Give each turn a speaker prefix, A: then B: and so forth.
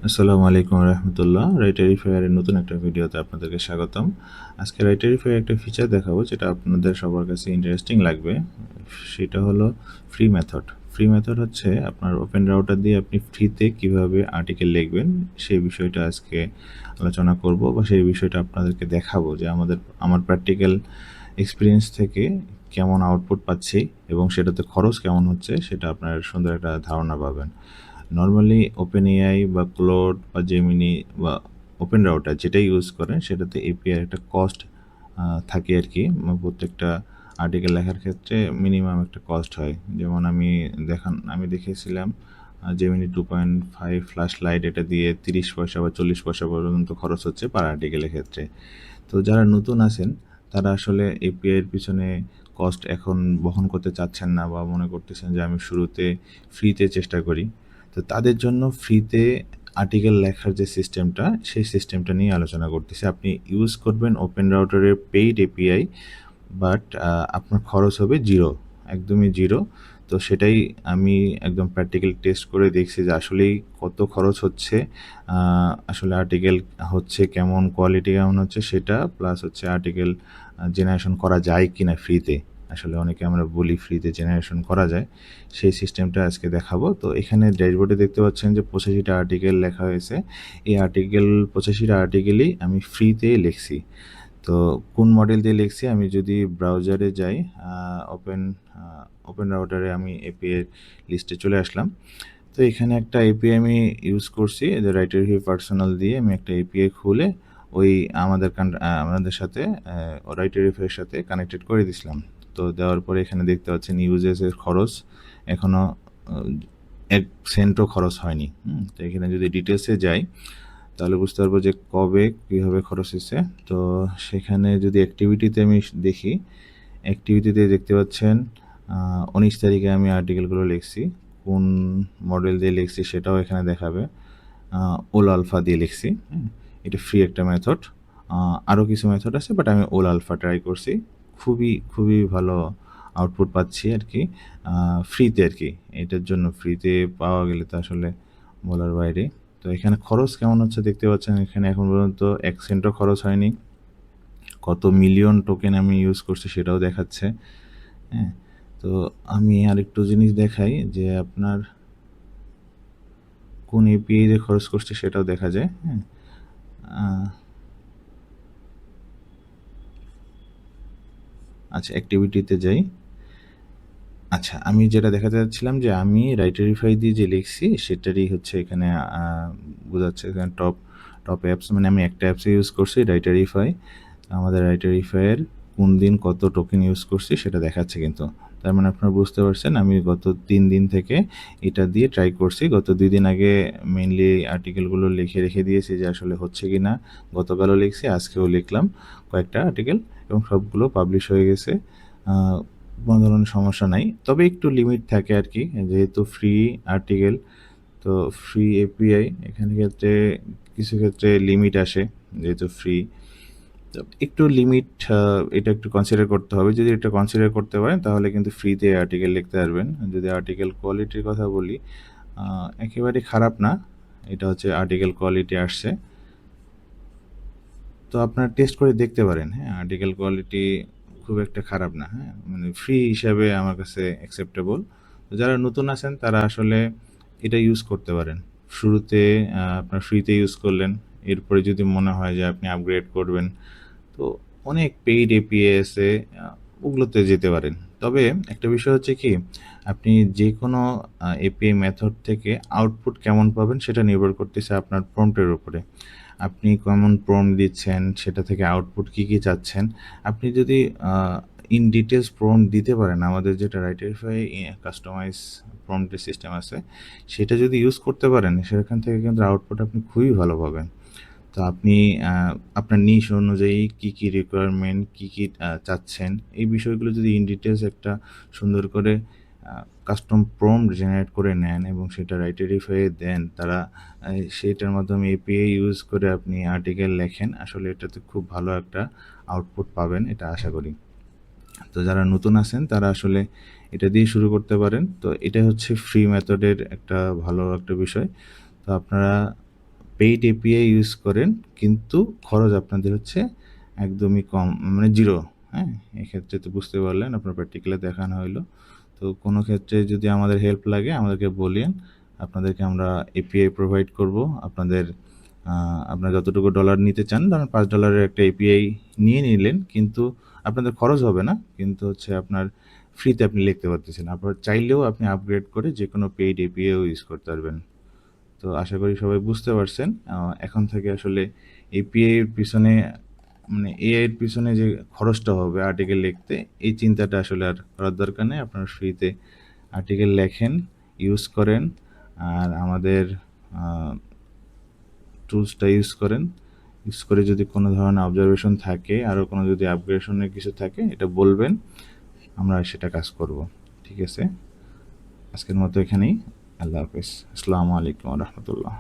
A: আসসালামু আলাইকুম রহমতুল্লাহ। রাইটারিফায়ারের নতুন একটা ভিডিওতে আপনাদেরকে স্বাগতম। আজকে রাইটারিফায়ার একটা ফিচার দেখাবো যেটা আপনাদের সবার কাছে ইন্টারেস্টিং লাগবে। সেটা হলো ফ্রি মেথড। ফ্রি মেথড হচ্ছে আপনার ওপেন রাউটার দিয়ে আপনি ফ্রিতে কিভাবে আর্টিকেল লিখবেন সেই বিষয়টা আজকে আলোচনা করব, বা সেই বিষয়টা আপনাদেরকে দেখাবো যে আমার প্র্যাকটিক্যাল এক্সপিরিয়েন্স থেকে কেমন আউটপুট পাচ্ছি এবং সেটাতে খরচ কেমন হচ্ছে সেটা আপনার সুন্দর একটা ধারণা পাবেন। নর্মালি ওপেন এআই বা ক্লোড বা জেমিনি বা ওপেন রাউটার যেটাই ইউজ করেন সেটাতে এপিআই একটা কস্ট থাকে আর কি। প্রত্যেকটা আর্টিকেল লেখার ক্ষেত্রে মিনিমাম একটা কস্ট হয়। যেমন আমি দেখেছিলাম জেমিনি 2.5 ফ্ল্যাশ লাইট, এটা দিয়ে 30 পয়সা বা 40 পয়সা পর্যন্ত খরচ হচ্ছে পার আর্টিকেলের ক্ষেত্রে। তো যারা নতুন আছেন তারা আসলে এপিআইয়ের পিছনে কস্ট এখন বহন করতে চাচ্ছেন না, বা মনে করতেছেন যে আমি শুরুতে ফ্রিতে চেষ্টা করি। তো তাদের জন্য ফ্রিতে আর্টিকেল লেখার যে সিস্টেমটা, সেই সিস্টেমটা নিয়ে আলোচনা করতেছি। আপনি ইউজ করবেন ওপেন রাউটারের পেইড এপিআই, বাট আপনার খরচ হবে জিরো, একদমই জিরো। তো সেটাই আমি একদম প্র্যাকটিক্যাল টেস্ট করে দেখছি যে আসলেই কত খরচ হচ্ছে, আসলে আর্টিকেল হচ্ছে কেমন, কোয়ালিটি কেমন হচ্ছে সেটা, প্লাস হচ্ছে আর্টিকেল জেনারেশন করা যায় কি না ফ্রিতে। আসলে অনেকে আমরা বলি ফ্রিতে জেনারেশন করা যায়, সেই সিস্টেমটা আজকে দেখাবো। তো এখানে ড্যাশবোর্ডে দেখতে পাচ্ছেন যে 85টা আর্টিকেল লেখা হয়েছে। এই 85টা আর্টিকেলই আমি ফ্রিতে লিখছি। তো কোন মডেল দিয়ে লিখছি, আমি যদি ব্রাউজারে যাই, ওপেন ওপেন রাউটারে আমি এপিআই লিস্টে চলে আসলাম। তো এখানে একটা এপিআই আমি ইউজ করছি, যে রাইটারভিউ পার্সোনাল দিয়ে আমি একটা এপিআই খুলে ওই আমাদের সাথে রাইটারভিউয়ের সাথে কানেক্টেড করে দিছিলাম। তো দেওয়ার পরে এখানে দেখতে পাচ্ছেন ইউজেসের খরচ এখনও 1 সেন্টও খরচ হয়নি। তো এখানে যদি ডিটেলসে যাই তাহলে বুঝতে পারবো যে কবে কীভাবে খরচ হয়েছে। তো সেখানে যদি অ্যাক্টিভিটিতে আমি দেখি, অ্যাক্টিভিটিতে দেখতে পাচ্ছেন 19 তারিখে আমি আর্টিকেলগুলো লিখছি। কোন মডেল দিয়ে লিখছি সেটাও এখানে দেখাবে। ওল আলফা দিয়ে লিখছি। এটা ফ্রি একটা মেথড। আরও কিছু মেথড আছে, বাট আমি ওল আলফা ট্রাই করছি। খুবই খুবই ভালো আউটপুট পাচ্ছি আর কি, ফ্রিতে আর কি। এটার জন্য ফ্রিতে পাওয়া গেলে তো আসলে বলার বাইরে। তো এখানে খরচ কেমন হচ্ছে দেখতে পাচ্ছেন, এখানে এখন পর্যন্ত 1 সেন্টও খরচ হয়নি। কত মিলিয়ন টোকেন আমি ইউজ করছি সেটাও দেখাচ্ছে। হ্যাঁ, তো আমি আরেকটু জিনিস দেখাই যে আপনার কোন এপিআই দিয়ে খরচ করছে সেটাও দেখা যায়। আচ্ছা, অ্যাক্টিভিটিতে যাই। আচ্ছা, আমি যেটা দেখাতে চাচ্ছিলাম যে আমি রাইটারিফাই দিয়ে যে লিখছি সেটারই হচ্ছে এখানে বোঝাচ্ছে। এখানে টপ টপ অ্যাপস, মানে আমি একটা অ্যাপসে ইউজ করছি রাইটারিফাই। আমাদের রাইটারিফাইয়ের কোন দিন কত টোকেন ইউজ করছি সেটা দেখাচ্ছে কিন্তু। তার মানে আপনারা বুঝতে পারছেন আমি গত 3 দিন থেকে এটা দিয়ে ট্রাই করছি। গত 2 দিন আগে মেইনলি আর্টিকেলগুলো লিখে রেখে দিয়েছি যে আসলে হচ্ছে কি না। গতকালও লিখছি, আজকেও লিখলাম কয়েকটা আর্টিকেল, এবং সবগুলো পাবলিশ হয়ে গেছে। কোনো ধরনের সমস্যা নাই, তবে একটু লিমিট থাকে আর কি, যেহেতু ফ্রি আর্টিকেল। তো ফ্রি এপিআই এখানে ক্ষেত্রে কিছু ক্ষেত্রে লিমিট আসে, যেহেতু ফ্রি। তো একটু লিমিট, এটা একটু কনসিডার করতে হবে। যদি এটা কনসিডার করতে পারেন তাহলে কিন্তু ফ্রিতে আর্টিকেল লিখতে পারবেন। যদি আর্টিকেল কোয়ালিটির কথা বলি, একেবারে খারাপ না। এটা হচ্ছে আর্টিকেল কোয়ালিটি আসছে, তো আপনারা টেস্ট করে দেখতে পারেন। হ্যাঁ, আর্টিকেল কোয়ালিটি খুব একটা খারাপ না। হ্যাঁ, মানে ফ্রি হিসাবে আমার কাছে অ্যাকসেপ্টেবল। যারা নতুন আছেন তারা আসলে এটা ইউজ করতে পারেন। শুরুতে আপনার ফ্রিতে ইউজ করলেন, এরপরে যদি মনে হয় যে আপনি আপগ্রেড করবেন, তো অনেক পেইড এপিআই আছে, ওগুলোতে যেতে পারেন। তবে একটা বিষয় হচ্ছে কি, আপনি যে কোনো এপিআই মেথড থেকে আউটপুট কেমন পাবেন সেটা নির্ভর করতেছে আপনার প্রম্পটের উপরে। আপনি কেমন প্রম্পট দিচ্ছেন, সেটা থেকে আউটপুট কী কী চাচ্ছেন। আপনি যদি ইন ডিটেলস প্রম্পট দিতে পারেন, আমাদের যেটা রাইটারিফাই কাস্টমাইজ প্রম্পটের সিস্টেম আছে, সেটা যদি ইউজ করতে পারেন, সেখান থেকে কিন্তু আউটপুট আপনি খুবই ভালো পাবেন। তো আপনি আপনার নিশ অনুযায়ী কী কী রিকোয়ারমেন্ট, কী কী চাচ্ছেন, এই বিষয়গুলো যদি ইন ডিটেলস একটা সুন্দর করে কাস্টম প্রম্পট জেনারেট করে নেন এবং সেটা রাইটারিফাইয়ে দেন, তারা সেইটার মাধ্যমে এপিআই ইউজ করে আপনি আর্টিকেল লেখেন, আসলে এটাতে খুব ভালো একটা আউটপুট পাবেন, এটা আশা করি। তো যারা নতুন আছেন তারা আসলে এটা দিয়ে শুরু করতে পারেন। তো এটা হচ্ছে ফ্রি মেথডের একটা ভালো একটা বিষয়। তো আপনারা পেইড এপিআই ইউজ করেন কিন্তু খরচ আপনাদের হচ্ছে একদমই কম, মানে জিরো। হ্যাঁ, এক্ষেত্রে তো বুঝতে পারলেন, আপনার প্র্যাকটিক্যালে দেখানো হইলো। তো কোনো ক্ষেত্রে যদি আমাদের হেল্প লাগে আমাদেরকে বলিয়েন, আপনাদেরকে আমরা এপিআই প্রোভাইড করব। আপনারা যতটুকু ডলার নিতে চান, ধরেন $5 একটা এপিআই নিয়ে নিলেন, কিন্তু আপনাদের খরচ হবে না, কিন্তু হচ্ছে আপনার ফ্রিতে আপনি লিখতে পারতেছেন। আপনার চাইলেও আপনি আপগ্রেড করে যে কোনো পেইড এপিআইও ইউজ করতে পারবেন। তো আশা করি সবাই বুঝতে পারছেন। এখন থেকে আসলে এপিআই এর পিছনে, মানে এআই এর পিছনে যে খরচটা হবে আর্টিকেল লিখতে, এই চিন্তাটা আসলে আর করার দরকার নেই। আপনারা ফ্রিতে আর্টিকেল লেখেন, ইউজ করেন, আর আমাদের টুলসটা ইউজ করেন। ইউজ করে যদি কোনো ধরনের অবজারভেশন থাকে, আরও কোনো যদি আপগ্রেডেশনের কিছু থাকে, এটা বলবেন, আমরা সেটা কাজ করব। ঠিক আছে, আজকের মতো এখানেই। আল্লাহ হাফেজ। আসসালামু আলাইকুম ওয়া রাহমাতুল্লাহ।